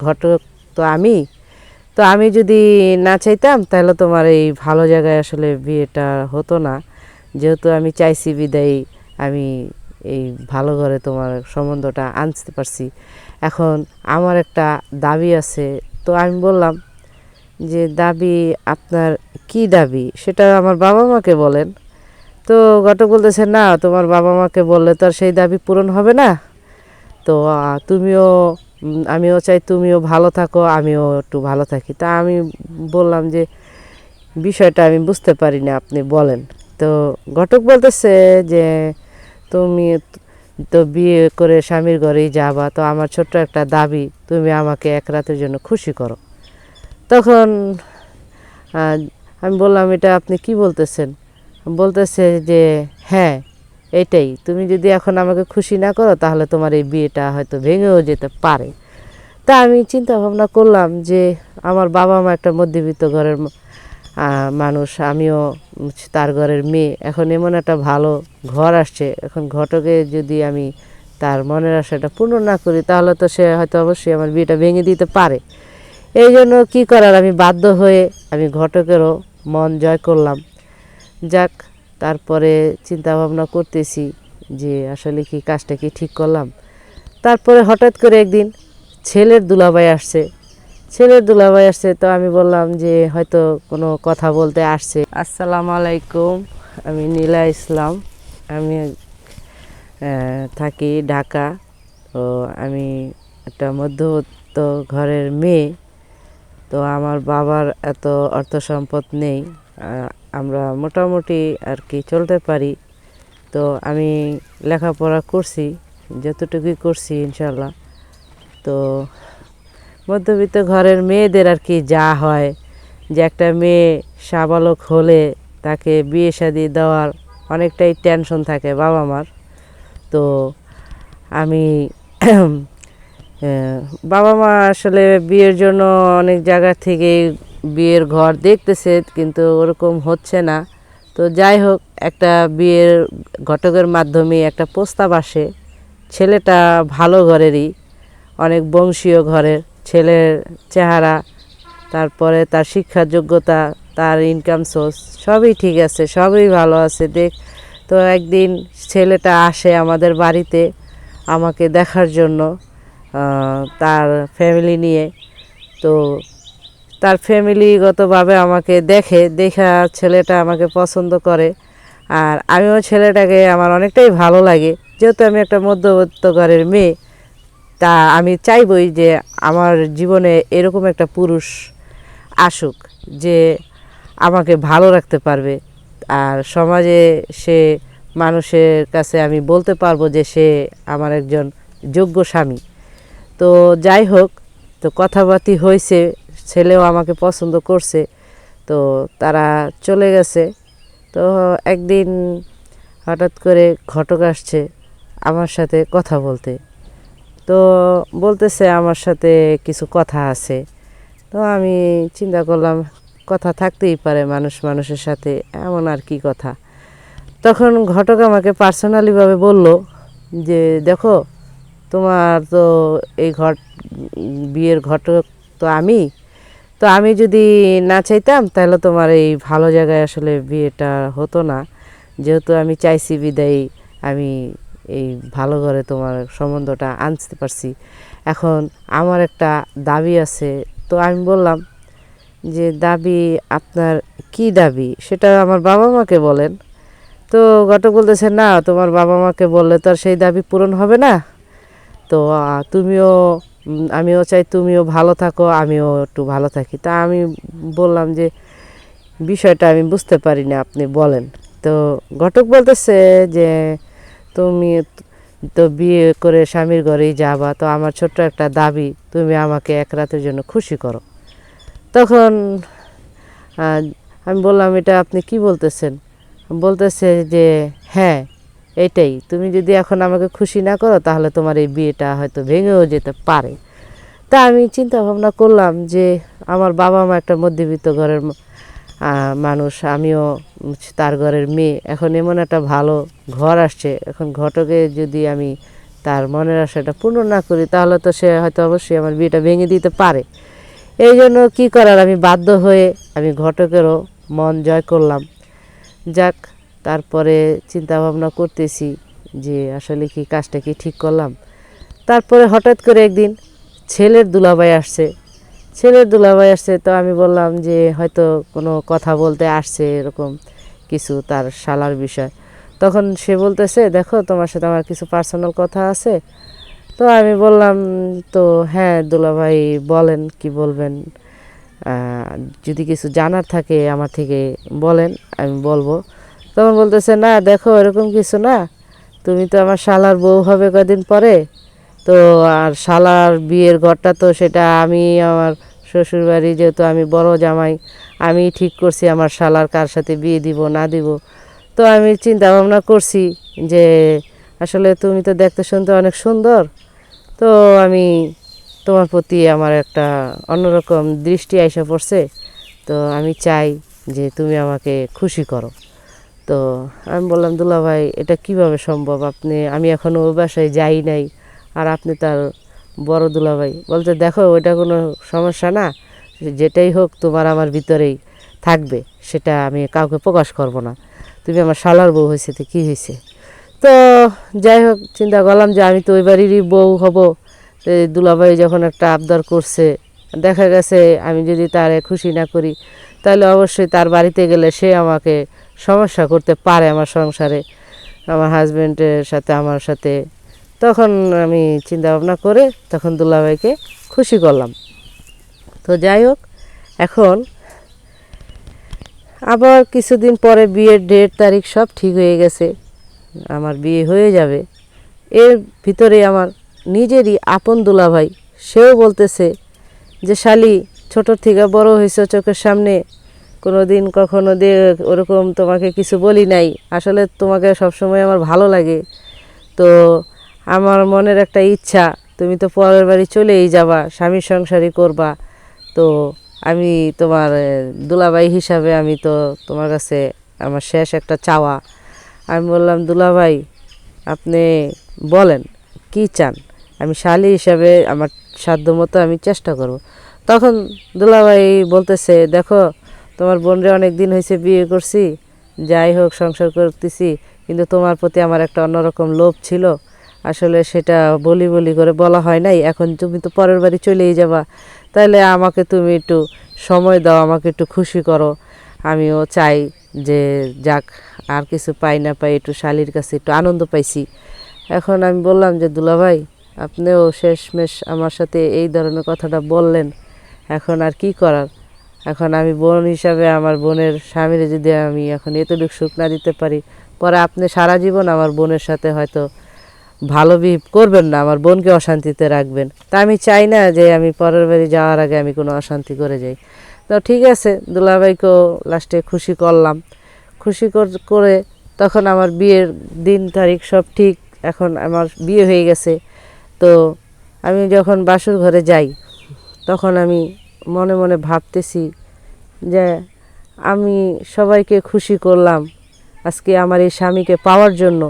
ঘটক তো আমি যদি না চাইতাম তাহলে তোমার এই ভালো জায়গায় আসলে বিয়েটা হতো না। যেহেতু আমি চাইছি বিদায়ী আমি এই ভালো ঘরে তোমার সম্বন্ধটা আনতে পারছি। এখন আমার একটা দাবি আছে। তো আমি বললাম যে দাবি আপনার কি দাবি সেটা আমার বাবা মাকে বলেন। তো ঘটক বলতেছে না তোমার বাবা মাকে বললে তো আর সেই দাবি পূরণ হবে না। তো তুমিও আমিও চাই তুমিও ভালো থাকো আমিও একটু ভালো থাকি। তা আমি বললাম যে বিষয়টা আমি বুঝতে পারি না আপনি বলেন। তো ঘটক বলতেছে যে তুমি তো বিয়ে করে স্বামীর ঘরেই যাবা, তো আমার ছোট্ট একটা দাবি তুমি আমাকে এক রাতের জন্য খুশি করো। তখন আমি বললাম এটা আপনি কি বলতেছেন? বলতেছে যে হ্যাঁ এটাই, তুমি যদি এখন আমাকে খুশি না করো তাহলে তোমার এই বিয়েটা হয়তো ভেঙেও যেতে পারে। তা আমি চিন্তা ভাবনা করলাম যে আমার বাবা মা একটা মধ্যবিত্ত ঘরের মানুষ, আমিও তার ঘরের মেয়ে। এখন এমন একটা ভালো ঘর আসছে, এখন ঘটকে যদি আমি তার মনের আশাটা পূর্ণ না করি তাহলে তো সে হয়তো অবশ্যই আমার বিয়েটা ভেঙে দিতে পারে। এই জন্য কী করার, আমি বাধ্য হয়ে আমি ঘটকেরও মন জয় করলাম। যাক, তারপরে চিন্তা ভাবনা করতেছি যে আসলে কি কাজটা কি ঠিক করলাম। তারপরে হঠাৎ করে একদিন ছেলের দুলাভাই আসছে। তো আমি বললাম যে হয়তো কোনো কথা বলতে আসছে। আসসালামু আলাইকুম, আমি নীলা ইসলাম, আমি থাকি ঢাকা। তো আমি একটা মধ্যবিত্ত ঘরের মেয়ে। তো আমার বাবার এত অর্থ সম্পদ নেই, আমরা মোটামুটি আর কি চলতে পারি। তো আমি লেখাপড়া করছি, যতটুকুই করছি ইনশাল্লাহ। তো মধ্যবিত্ত ঘরের মেয়েদের আর কি যা হয় যে একটা মেয়ে সাবালক হলে তাকে বিয়ে শাদী দেওয়ার অনেকটাই টেনশন থাকে বাবা মার। তো আমি বাবা মা আসলে বিয়ের জন্য অনেক জায়গা থেকে বিয়ের ঘর দেখতেছে, কিন্তু ওরকম হচ্ছে না। তো যাই হোক, একটা বিয়ের ঘটকের মাধ্যমে একটা প্রস্তাব আসে। ছেলেটা ভালো ঘরেরই, অনেক বংশীয় ঘরের ছেলের চেহারা, তারপরে তার শিক্ষার যোগ্যতা, তার ইনকাম সোর্স সবই ঠিক আছে, সবই ভালো আছে দেখ। তো একদিন ছেলেটা আসে আমাদের বাড়িতে আমাকে দেখার জন্য, তার ফ্যামিলি নিয়ে। তো তার ফ্যামিলিগতভাবে আমাকে দেখা ছেলেটা আমাকে পছন্দ করে, আর আমিও ছেলেটাকে আমার অনেকটাই ভালো লাগে। যেহেতু আমি একটা মধ্যবিত্ত ঘরের মেয়ে, তা আমি চাইবই যে আমার জীবনে এরকম একটা পুরুষ আসুক যে আমাকে ভালো রাখতে পারবে, আর সমাজে সে মানুষের কাছে আমি বলতে পারবো যে সে আমার একজন যোগ্য স্বামী। তো যাই হোক, তো কথাবার্তি হয়েছে, ছেলেও আমাকে পছন্দ করছে। তো তারা চলে গেছে। তো একদিন হঠাৎ করে ঘটক আসছে আমার সাথে কথা বলতে। তো বলতেছে আমার সাথে কিছু কথা আছে। তো আমি চিন্তা করলাম কথা থাকতেই পারে মানুষ মানুষের সাথে, এমন আর কি কথা। তখন ঘটক আমাকে পার্সোনালিভাবে বলল যে দেখো, তোমার তো এই বিয়ের ঘটক তো আমি যদি না চাইতাম তাহলে তোমার এই ভালো জায়গায় আসলে বিয়েটা হতো না। যেহেতু আমি চাইছি বিদায়ী আমি এই ভালো ঘরে তোমার সম্বন্ধটা আনতে পারছি। এখন আমার একটা দাবি আছে। তো আমি বললাম যে দাবি আপনার কি দাবি সেটা আমার বাবা মাকে বলেন। তো ঘটক বলতেছে না তোমার বাবা মাকে বললে তো আর সেই দাবি পূরণ হবে না। তো আমিও চাই তুমিও ভালো থাকো আমিও একটু ভালো থাকি। তা আমি বললাম যে বিষয়টা আমি বুঝতে পারি না আপনি বলেন। তো ঘটক বলতেছে যে তুমি তো বিয়ে করে স্বামীর ঘরেই যাবা, তো আমার ছোট্ট একটা দাবি তুমি আমাকে এক রাতের জন্য খুশি করো। তখন আমি বললাম এটা আপনি কি বলতেছেন? বলতেছে যে হ্যাঁ এটাই, তুমি যদি এখন আমাকে খুশি না করো তাহলে তোমার এই বিয়েটা হয়তো ভেঙেও যেতে পারে। তা আমি চিন্তা ভাবনা করলাম যে আমার বাবা মা একটা মধ্যবিত্ত ঘরের মানুষ, আমিও তার ঘরের মেয়ে। এখন এমন একটা ভালো ঘর আসছে, এখন ঘটকে যদি আমি তার মনের আশাটা পূর্ণ না করি, তাহলে তো সে হয়তো অবশ্যই আমার বিয়েটা ভেঙে দিতে পারে। এই জন্য কী করার, আমি বাধ্য হয়ে আমি ঘটকেরও মন জয় করলাম। যাক, তারপরে চিন্তা ভাবনা করতেছি যে আসলে কি কাজটা কি ঠিক করলাম। তারপরে হঠাৎ করে একদিন ছেলের দুলাভাই আসছে। তো আমি বললাম যে হয়তো কোনো কথা বলতে আসছে, এরকম কিছু তার শালার বিষয়। তখন সে বলতেছে, দেখো তোমার সাথে আমার কিছু পার্সোনাল কথা আছে। তো আমি বললাম, তো হ্যাঁ দুলাভাই বলেন, কি বলবেন, যদি কিছু জানার থাকে আমার থেকে বলেন, আমি বলবো। তখন বলতেছে, না দেখো এরকম কিছু না, তুমি তো আমার শালার বউ হবে কদিন পরে, তো আর শালার বিয়ের ঘরটা তো সেটা আমি আমার শ্বশুরবাড়ি, যেহেতু আমি বড় জামাই, আমি ঠিক করছি আমার শালার কার সাথে বিয়ে দিব না দিব। তো আমি চিন্তা ভাবনা করছি যে আসলে তুমি তো দেখতে শুনতে অনেক সুন্দর, তো আমি তোমার প্রতি আমার একটা অন্যরকম দৃষ্টি আইসা পড়ছে, তো আমি চাই যে তুমি আমাকে খুশি করো। তো আমি বললাম, দুলাভাই এটা কিভাবে সম্ভব, আমি এখনও ওই বাসায় যাই নাই, আর আপনি তার বড় দুলাভাই। বলতে, দেখো ওইটা কোনো সমস্যা না, যেটাই হোক তোমার আমার ভিতরেই থাকবে, সেটা আমি কাউকে প্রকাশ করব না। তুমি আমার শালার বউ হয়েছে তো কী হয়েছে। তো যাই হোক, চিন্তা করলাম যে আমি তো ওই বাড়িরই বউ হব। তো দুলাভাই যখন একটা আবদার করছে, দেখা গেছে আমি যদি তারে খুশি না করি, তাহলে অবশ্যই তার বাড়িতে গেলে সে আমাকে সমস্যা করতে পারে আমার সংসারে, আমার হাজব্যান্ডের সাথে আমার সাথে। তখন আমি চিন্তা ভাবনা করে তখন দুলাভাইকে খুশি করলাম। তো যাই হোক, এখন আবার কিছুদিন পরে বিয়ের ডেট তারিখ সব ঠিক হয়ে গেছে, আমার বিয়ে হয়ে যাবে। এর ভিতরে আমার নিজেরই আপন দুলাভাই, সেও বলতেছে যে শালি, ছোট থেকে বড় হয়েছে চোখের সামনে, কোনো দিন কখনো ওরকম তোমাকে কিছু বলি নাই, আসলে তোমাকে সবসময় আমার ভালো লাগে। তো আমার মনের একটা ইচ্ছা, তুমি তো পরের বাড়ি চলেই যাবা, স্বামীর সংসারই করবা, তো আমি তোমার দুলাভাই হিসাবে আমি তো তোমার কাছে আমার শেষ একটা চাওয়া। আমি বললাম, দুলাভাই আপনি বলেন কি চান, আমি শালি হিসাবে আমার সাধ্যমতো আমি চেষ্টা করব। তখন দুলাভাই বলতেছে, দেখো তোমার বোনরে অনেক দিন হয়েছে বিয়ে করছি, যাই হোক সংসার করতেছি, কিন্তু তোমার প্রতি আমার একটা অন্যরকম লোভ ছিল, আসলে সেটা বলি বলি করে বলা হয় নাই। এখন তুমি তো পরের বাড়ি চলেই যাবা, তাহলে আমাকে তুমি একটু সময় দাও, আমাকে একটু খুশি করো। আমিও চাই যে যাক, আর কিছু পাই না পাই একটু শালির কাছে একটু আনন্দ পাইছি। এখন আমি বললাম যে দুলাভাই, আপনিও শেষমেশ আমার সাথে এই ধরনের কথাটা বললেন, এখন আর কি করার। এখন আমি বোন হিসাবে আমার বোনের স্বামীরে যদি আমি এখন এতটুকু সুখ না দিতে পারি, পরে আপনি সারা জীবন আমার বোনের সাথে হয়তো ভালো বিহেভ করবেন না, আমার বোনকে অশান্তিতে রাখবেন। তা আমি চাই না যে আমি পরের বাড়ি যাওয়ার আগে আমি কোনো অশান্তি করে যাই। তো ঠিক আছে, দুলাভাইকেও লাস্টে খুশি করলাম। করে তখন আমার বিয়ের দিন তারিখ সব ঠিক, এখন আমার বিয়ে হয়ে গেছে। তো আমি যখন বাসর ঘরে যাই, তখন আমি মনে মনে ভাবতেছি যে আমি সবাইকে খুশি করলাম আজকে আমার এই স্বামীকে পাওয়ার জন্য,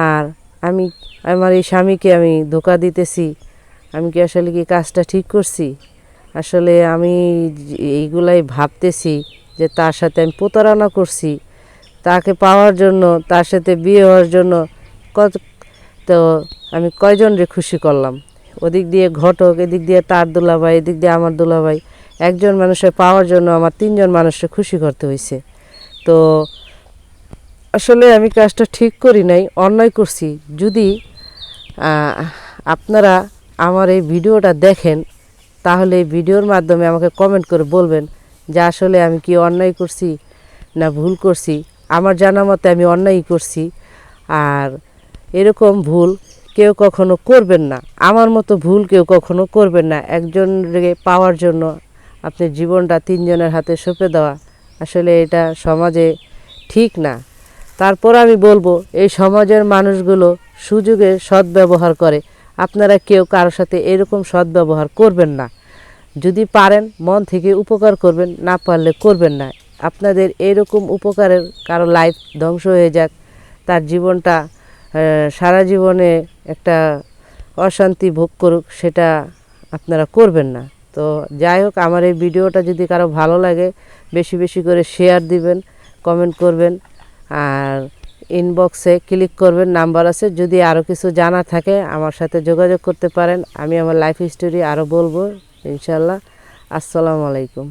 আর আমি আমার এই স্বামীকে আমি ধোঁকা দিতেছি। আমি কি আসলে কি কাজটা ঠিক করছি? আসলে আমি এইগুলাই ভাবতেছি যে তার সাথে আমি প্রতারণা করছি, তাকে পাওয়ার জন্য, তার সাথে বিয়ে হওয়ার জন্য কত, তো আমি কয়জনরে খুশি করলাম। ওদিক দিয়ে ঘটক, এদিক দিয়ে তার দুলাভাই, এদিক দিয়ে আমার দুলাভাই, একজন মানুষের পাওয়ার জন্য আমার তিনজন মানুষকে খুশি করতে হয়েছে। তো আসলে আমি কাজটা ঠিক করি নাই, অন্যায় করছি। যদি আপনারা আমার এই ভিডিওটা দেখেন, তাহলে এই ভিডিওর মাধ্যমে আমাকে কমেন্ট করে বলবেন যে আসলে আমি কি অন্যায় করছি না ভুল করছি। আমার জানা মতে আমি অন্যায়ই করছি, আর এরকম ভুল কেউ কখনো করবেন না, আমার মতো ভুল কেউ কখনো করবেন না। একজনকে পাওয়ার জন্য আপনি জীবনটা তিনজনের হাতে সঁপে দেওয়া, আসলে এটা সমাজে ঠিক না। তারপর আমি বলবো, এই সমাজের মানুষগুলো সুযোগের সদ্ব্যবহার করে, আপনারা কেউ কারোর সাথে এরকম সদ্ব্যবহার করবেন না। যদি পারেন মন থেকে উপকার করবেন, না পারলে করবেন না। আপনাদের এরকম উপকারের কারো লাইফ ধ্বংস হয়ে যাক, তার জীবনটা সারা জীবনে একটা অশান্তি ভোগ করুক, সেটা আপনারা করবেন না। তো যাই হোক, আমার এই ভিডিওটা যদি কারো ভালো লাগে বেশি বেশি করে শেয়ার দিবেন, কমেন্ট করবেন, আর ইনবক্সে ক্লিক করবেন, নাম্বার আছে। যদি আরও কিছু জানা থাকে আমার সাথে যোগাযোগ করতে পারেন, আমি আমার লাইফ স্টোরি আরও বলবো ইনশাল্লাহ। আসসালামু আলাইকুম।